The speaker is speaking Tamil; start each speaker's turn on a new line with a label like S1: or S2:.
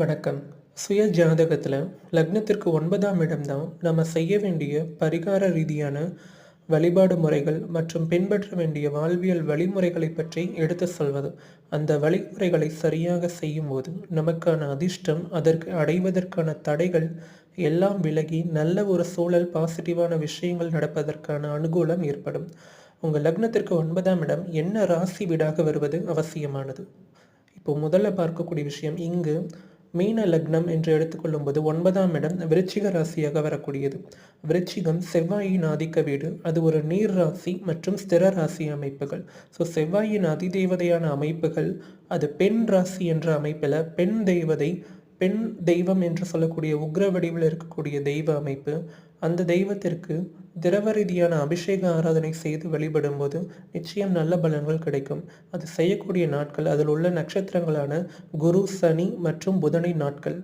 S1: வணக்கம். சுய ஜாதகத்தில் லக்னத்திற்கு 9ஆம் இடம்தான் நம்ம செய்ய வேண்டிய பரிகார ரீதியான வழிபாடு முறைகள் மற்றும் பின்பற்ற வேண்டிய வாழ்வியல் வழிமுறைகளை பற்றி எடுத்து சொல்வது. அந்த வழிமுறைகளை சரியாக செய்யும்போது நமக்கான அதிர்ஷ்டம், அதற்கு அடைவதற்கான தடைகள் எல்லாம் விலகி நல்ல ஒரு சூழல், பாசிட்டிவான விஷயங்கள் நடப்பதற்கான அனுகூலம் ஏற்படும். உங்கள் லக்னத்திற்கு 9ஆம் இடம் என்ன ராசி வீடாக வருவது அவசியமானது. இப்போ முதல்ல பார்க்கக்கூடிய விஷயம், இங்கு மீன லக்னம் என்று எடுத்துக்கொள்ளும்போது 9ஆம் இடம் விருச்சிக ராசியாக வரக்கூடியது. விருச்சிகம் செவ்வாயின் ஆதிக்க வீடு. அது ஒரு நீர் ராசி மற்றும் ஸ்திர ராசி அமைப்புகள். ஸோ செவ்வாயின் அதிதேவதையான அமைப்புகள், அது பெண் ராசி என்ற அமைப்பில் பெண் தெய்வம் என்று சொல்லக்கூடிய உக்ர வடிவில் இருக்கக்கூடிய தெய்வ அமைப்பு. அந்த தெய்வத்திற்கு திரவ ரீதியான அபிஷேக ஆராதனை செய்து வழிபடும்போது நிச்சயம் நல்ல பலன்கள் கிடைக்கும். அது செய்யக்கூடிய நாட்கள், அதில் உள்ள நட்சத்திரங்களான குரு, சனி மற்றும் புதனின் நாட்கள்.